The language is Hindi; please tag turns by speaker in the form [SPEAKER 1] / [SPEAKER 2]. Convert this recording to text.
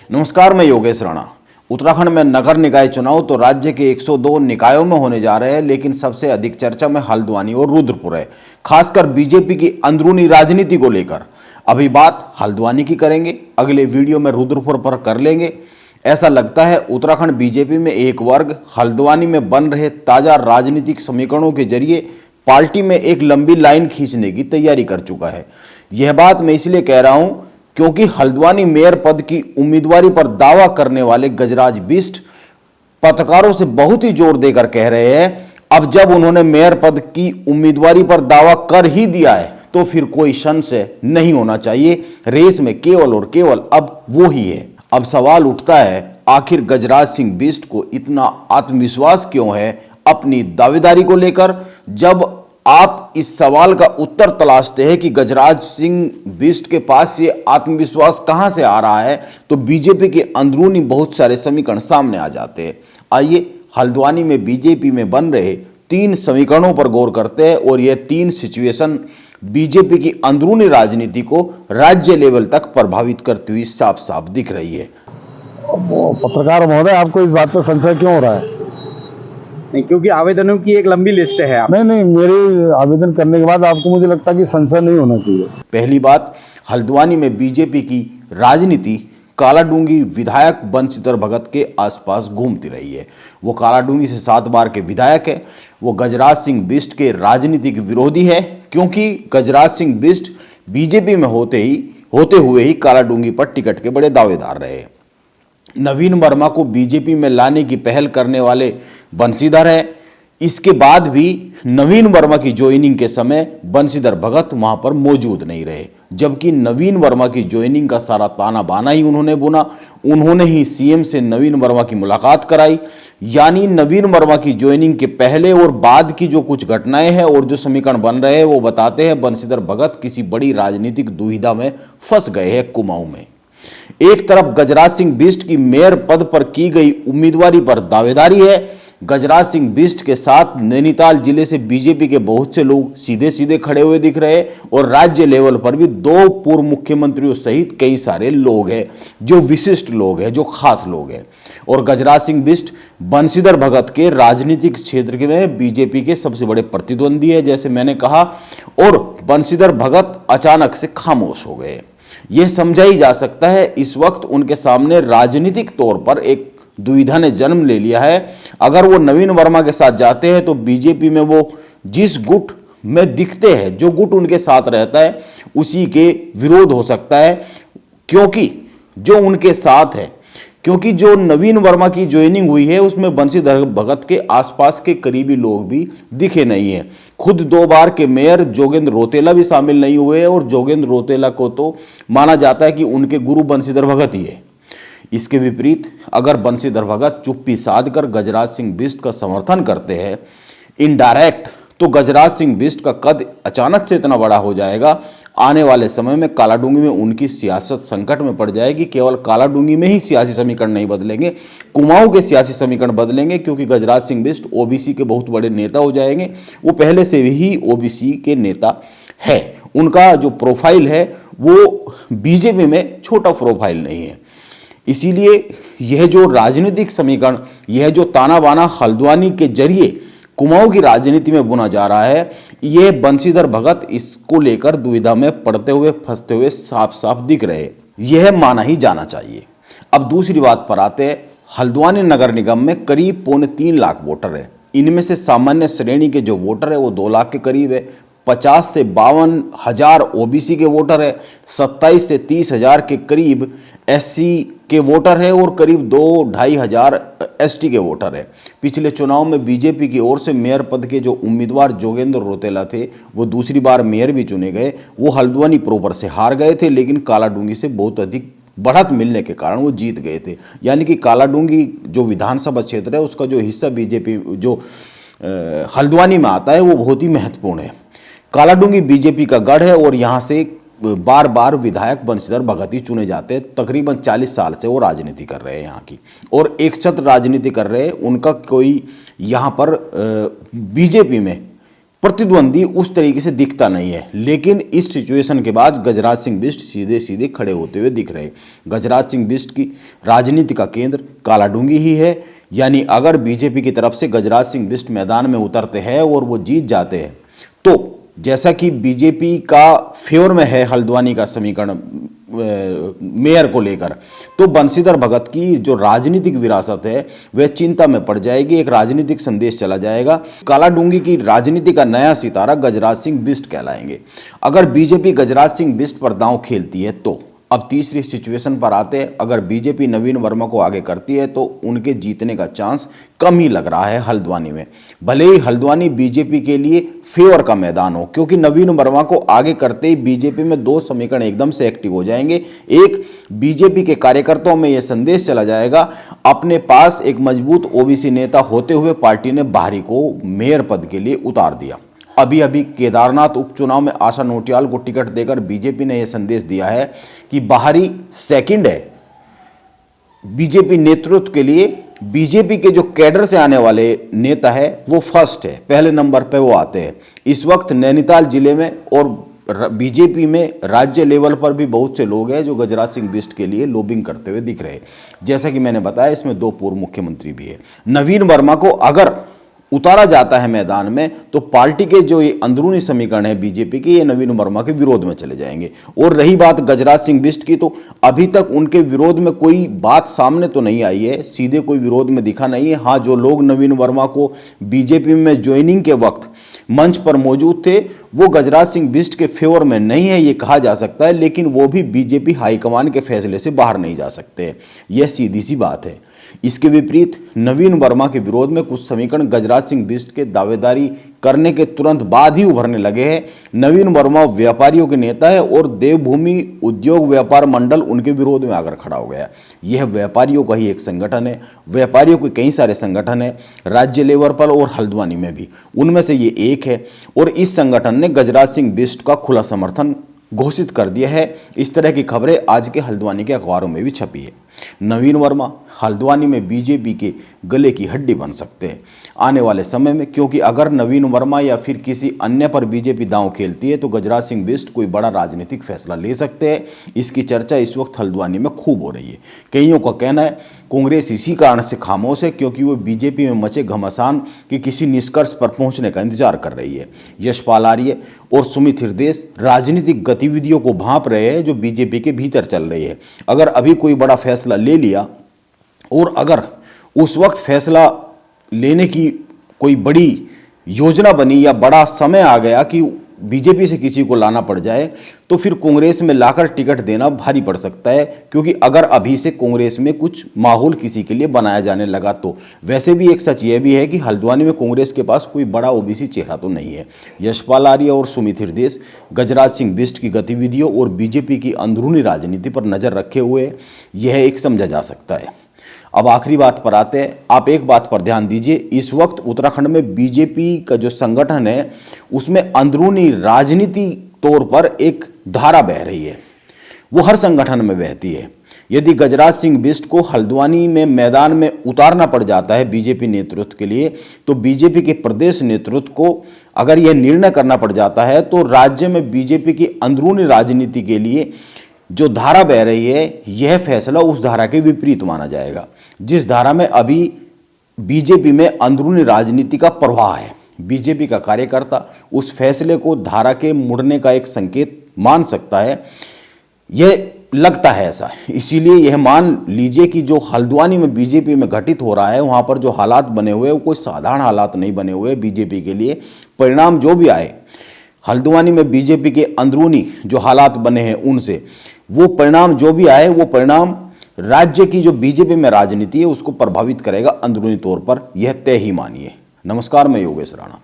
[SPEAKER 1] नमस्कार, मैं योगेश राणा। उत्तराखंड में नगर निकाय चुनाव तो राज्य के 102 निकायों में होने जा रहे हैं, लेकिन सबसे अधिक चर्चा में हल्द्वानी और रुद्रपुर है, खासकर बीजेपी की अंदरूनी राजनीति को लेकर। अभी बात हल्द्वानी की करेंगे, अगले वीडियो में रुद्रपुर पर कर लेंगे। ऐसा लगता है उत्तराखंड बीजेपी में एक वर्ग हल्द्वानी में बन रहे ताजा राजनीतिक समीकरणों के जरिए पार्टी में एक लंबी लाइन खींचने की तैयारी कर चुका है। यह बात मैं इसलिए कह रहा हूं क्योंकि हल्द्वानी मेयर पद की उम्मीदवारी पर दावा करने वाले गजराज बिष्ट पत्रकारों से बहुत ही जोर देकर कह रहे हैं, अब जब उन्होंने मेयर पद की उम्मीदवारी पर दावा कर ही दिया है तो फिर कोई संशय नहीं होना चाहिए, रेस में केवल और केवल अब वो ही है। अब सवाल उठता है, आखिर गजराज सिंह बिष्ट को इतना आत्मविश्वास क्यों है अपनी दावेदारी को लेकर। जब आप इस सवाल का उत्तर तलाशते हैं कि गजराज सिंह बिष्ट के पास ये आत्मविश्वास कहां से आ रहा है, तो बीजेपी के अंदरूनी बहुत सारे समीकरण सामने आ जाते हैं। आइए हल्द्वानी में बीजेपी में बन रहे 3 समीकरणों पर गौर करते हैं और ये 3 सिचुएशन बीजेपी की अंदरूनी राजनीति को राज्य लेवल तक प्रभावित करती हुई साफ साफ दिख रही है।
[SPEAKER 2] पत्रकार महोदय, आपको इस बात पर संशय क्यों हो रहा है?
[SPEAKER 3] नहीं, क्योंकि आवेदनों की एक लंबी लिस्ट है। आप
[SPEAKER 2] नहीं, मेरे आवेदन करने के बाद आपको मुझे लगता है कि संशय नहीं होना चाहिए।
[SPEAKER 1] पहली बात, हल्द्वानी में बीजेपी की राजनीति कालाडूंगी विधायक बंशीधर भगत के आसपास घूमती रही है। वो कालाडूंगी से 7 बार के विधायक है। वो गजराज सिंह बिष्ट के राजनीतिक विरोधी है, क्योंकि गजराज सिंह बिष्ट बीजेपी में होते हुए ही कालाडूंगी पर टिकट के बड़े दावेदार रहे। नवीन वर्मा को बीजेपी में लाने की पहल करने वाले बंशीधर है। इसके बाद भी नवीन वर्मा की ज्वाइनिंग के समय बंशीधर भगत वहां पर मौजूद नहीं रहे, जबकि नवीन वर्मा की ज्वाइनिंग का सारा ताना बाना ही उन्होंने बुना। उन्होंने ही सीएम से नवीन वर्मा की मुलाकात कराई। यानी नवीन वर्मा की ज्वाइनिंग के पहले और बाद की जो कुछ घटनाएं हैं और जो समीकरण बन रहे हैं, वो बताते हैं बंशीधर भगत किसी बड़ी राजनीतिक दुविधा में फंस गए हैं, कुमाऊं में। एक तरफ गजराज सिंह बिष्ट की मेयर पद पर की गई उम्मीदवारी पर दावेदारी है। गजराज सिंह बिष्ट के साथ नैनीताल जिले से बीजेपी के बहुत से लोग सीधे सीधे खड़े हुए दिख रहे हैं और राज्य लेवल पर भी 2 पूर्व मुख्यमंत्रियों सहित कई सारे लोग हैं जो विशिष्ट लोग हैं, जो खास लोग हैं। और गजराज सिंह बिष्ट बंशीधर भगत के राजनीतिक क्षेत्र में बीजेपी के सबसे बड़े प्रतिद्वंदी है, जैसे मैंने कहा। और बंशीधर भगत अचानक से खामोश हो गए। यह समझा ही जा सकता है इस वक्त उनके सामने राजनीतिक तौर पर एक दुविधा ने जन्म ले लिया है। अगर वो नवीन वर्मा के साथ जाते हैं तो बीजेपी में वो जिस गुट में दिखते हैं, जो गुट उनके साथ रहता है, उसी के विरोध हो सकता है, क्योंकि जो उनके साथ है, क्योंकि जो नवीन वर्मा की ज्वाइनिंग हुई है उसमें बंशीधर भगत के आसपास के करीबी लोग भी दिखे नहीं है। खुद 2 बार के मेयर जोगेंद्र रौतेला भी शामिल नहीं हुए और जोगेंद्र रौतेला को तो माना जाता है कि उनके गुरु बंशीधर भगत ही है। इसके विपरीत अगर बंशीधर भगत चुप्पी साध कर गजराज सिंह बिष्ट का समर्थन करते हैं इनडायरेक्ट, तो गजराज सिंह बिष्ट का कद अचानक से इतना बड़ा हो जाएगा, आने वाले समय में कालाडूंगी में उनकी सियासत संकट में पड़ जाएगी। केवल कालाडूंगी में ही सियासी समीकरण नहीं बदलेंगे, कुमाऊं के सियासी समीकरण बदलेंगे, क्योंकि गजराज सिंह बिष्ट ओबीसी के बहुत बड़े नेता हो जाएंगे। वो पहले से ही ओबीसी के नेता है। उनका जो प्रोफाइल है वो बीजेपी में छोटा प्रोफाइल नहीं है। इसीलिए यह जो राजनीतिक समीकरण, यह जो ताना बाना हल्द्वानी के जरिए कुमाऊं की राजनीति में बुना जा रहा है, यह बंशीधर भगत इसको लेकर दुविधा में पड़ते हुए फंसते हुए साफ साफ दिख रहे। यह माना ही जाना चाहिए। अब दूसरी बात पर आते हैं। हल्द्वानी नगर निगम में करीब 3.25 लाख वोटर है। इनमें से सामान्य श्रेणी के जो वोटर है वो 2 लाख के करीब है। 50 से 52 हजार ओबीसी के वोटर है। 27 से 30 हजार के करीब एससी के वोटर है और करीब 2-2.5 हजार एसटी के वोटर है। पिछले चुनाव में बीजेपी की ओर से मेयर पद के जो उम्मीदवार जोगेंद्र रौतेला थे, वो दूसरी बार मेयर भी चुने गए। वो हल्द्वानी प्रोपर से हार गए थे, लेकिन कालाडूंगी से बहुत अधिक बढ़त मिलने के कारण वो जीत गए थे। यानी कि कालाडूंगी जो विधानसभा क्षेत्र है उसका जो हिस्सा बीजेपी जो हल्द्वानी में आता है वो बहुत ही महत्वपूर्ण है। कालाडूंगी बीजेपी का गढ़ है और यहाँ से बार बार विधायक बंशीधर भगत ही चुने जाते हैं। तकरीबन 40 साल से वो राजनीति कर रहे हैं यहाँ की, और एक छत्र राजनीति कर रहे हैं। उनका कोई यहाँ पर बीजेपी में प्रतिद्वंदी उस तरीके से दिखता नहीं है। लेकिन इस सिचुएशन के बाद गजराज सिंह बिष्ट सीधे सीधे खड़े होते हुए दिख रहे। गजराज सिंह बिष्ट की राजनीति का केंद्र कालाडूंगी ही है। यानी अगर बीजेपी की तरफ से गजराज सिंह बिष्ट मैदान में उतरते हैं और वो जीत जाते हैं, तो जैसा कि बीजेपी का फेवर में है हल्द्वानी का समीकरण मेयर को लेकर, तो बंशीधर भगत की जो राजनीतिक विरासत है वह चिंता में पड़ जाएगी। एक राजनीतिक संदेश चला जाएगा। कालाडूंगी की राजनीति का नया सितारा गजराज सिंह बिष्ट कहलाएंगे। अगर बीजेपी गजराज सिंह बिष्ट पर दांव खेलती है तो अब तीसरी सिचुएशन पर आते हैं। अगर बीजेपी नवीन वर्मा को आगे करती है तो उनके जीतने का चांस कम ही लग रहा है हल्द्वानी में। भले ही हल्द्वानी बीजेपी के लिए फेवर का मैदान हो, क्योंकि नवीन वर्मा को आगे करते ही बीजेपी में दो समीकरण एकदम से एक्टिव हो जाएंगे। एक, बीजेपी के कार्यकर्ताओं में यह संदेश चला जाएगा, अपने पास एक मजबूत ओबीसी नेता होते हुए पार्टी ने बाहरी को मेयर पद के लिए उतार दिया। अभी अभी केदारनाथ उपचुनाव में आशा नोटियाल को टिकट देकर बीजेपी ने यह संदेश दिया है कि बाहरी सेकंड है बीजेपी नेतृत्व के लिए। बीजेपी के जो कैडर से आने वाले नेता है वो फर्स्ट है, पहले नंबर पे वो आते हैं। इस वक्त नैनीताल जिले में और बीजेपी में राज्य लेवल पर भी बहुत से लोग हैं जो गजराज सिंह बिष्ट के लिए लॉबिंग करते हुए दिख रहे हैं। जैसा कि मैंने बताया, इसमें दो पूर्व मुख्यमंत्री भी है। नवीन वर्मा को अगर उतारा जाता है मैदान में तो पार्टी के जो ये अंदरूनी समीकरण है बीजेपी के, ये नवीन वर्मा के विरोध में चले जाएंगे। और रही बात गजराज सिंह बिष्ट की, तो अभी तक उनके विरोध में कोई बात सामने तो नहीं आई है, सीधे कोई विरोध में दिखा नहीं है। हाँ, जो लोग नवीन वर्मा को बीजेपी में ज्वाइनिंग के वक्त मंच पर मौजूद थे वो गजराज सिंह बिष्ट के फेवर में नहीं है ये कहा जा सकता है, लेकिन वो भी बीजेपी हाईकमान के फैसले से बाहर नहीं जा सकते। यह सीधी सी बात है। इसके विपरीत नवीन वर्मा के विरोध में कुछ समीकरण गजराज सिंह बिष्ट के दावेदारी करने के तुरंत बाद ही उभरने लगे हैं। नवीन वर्मा व्यापारियों के नेता है और देवभूमि उद्योग व्यापार मंडल उनके विरोध में आकर खड़ा हो गया। यह व्यापारियों का ही एक संगठन है। व्यापारियों के कई सारे संगठन है राज्य लेवल पर और हल्द्वानी में भी, उनमें से ये एक है। और इस संगठन ने गजराज सिंह बिष्ट का खुला समर्थन घोषित कर दिया है। इस तरह की खबरें आज के हल्द्वानी के अखबारों में भी छपी है। नवीन वर्मा हल्द्वानी में बीजेपी के गले की हड्डी बन सकते हैं आने वाले समय में, क्योंकि अगर नवीन वर्मा या फिर किसी अन्य पर बीजेपी दांव खेलती है तो गजराज सिंह बिष्ट कोई बड़ा राजनीतिक फैसला ले सकते हैं। इसकी चर्चा इस वक्त हल्द्वानी में खूब हो रही है। कईयों का कहना है कांग्रेस इसी कारण से खामोश है क्योंकि वो बीजेपी में मचे घमासान के किसी निष्कर्ष पर पहुंचने का इंतजार कर रही है। यशपाल आर्य और सुमित हृदय राजनीतिक गतिविधियों को भांप रहे हैं जो बीजेपी के भीतर चल रही है। अगर अभी कोई बड़ा फैसला ले लिया और अगर उस वक्त फैसला लेने की कोई बड़ी योजना बनी या बड़ा समय आ गया कि बीजेपी से किसी को लाना पड़ जाए, तो फिर कांग्रेस में लाकर टिकट देना भारी पड़ सकता है। क्योंकि अगर अभी से कांग्रेस में कुछ माहौल किसी के लिए बनाया जाने लगा तो वैसे भी एक सच यह भी है कि हल्द्वानी में कांग्रेस के पास कोई बड़ा ओबीसी चेहरा तो नहीं है। यशपाल आर्य और सुमित हृदय गजराज सिंह बिष्ट की गतिविधियों और बीजेपी की अंदरूनी राजनीति पर नजर रखे हुए यह एक समझा जा सकता है। अब आखिरी बात पर आते हैं। आप एक बात पर ध्यान दीजिए, इस वक्त उत्तराखंड में बीजेपी का जो संगठन है उसमें अंदरूनी राजनीति तौर पर एक धारा बह रही है, वो हर संगठन में बहती है। यदि गजराज सिंह बिष्ट को हल्द्वानी में मैदान में उतारना पड़ जाता है बीजेपी नेतृत्व के लिए, तो बीजेपी के प्रदेश नेतृत्व को अगर यह निर्णय करना पड़ जाता है तो राज्य में बीजेपी की अंदरूनी राजनीति के लिए जो धारा बह रही है यह फैसला उस धारा के विपरीत माना जाएगा जिस धारा में अभी बीजेपी में अंदरूनी राजनीति का प्रवाह है। बीजेपी का कार्यकर्ता उस फैसले को धारा के मुड़ने का एक संकेत मान सकता है, यह लगता है ऐसा। इसीलिए यह मान लीजिए कि जो हल्द्वानी में बीजेपी में घटित हो रहा है वहां पर जो हालात बने हुए वो कोई साधारण हालात नहीं बने हुए बीजेपी के लिए। परिणाम जो भी आए हल्द्वानी में बीजेपी के अंदरूनी जो हालात बने हैं उनसे, वो परिणाम जो भी आए वो परिणाम राज्य की जो बीजेपी में राजनीति है उसको प्रभावित करेगा अंदरूनी तौर पर, यह तय ही मानिए। नमस्कार, मैं योगेश राणा।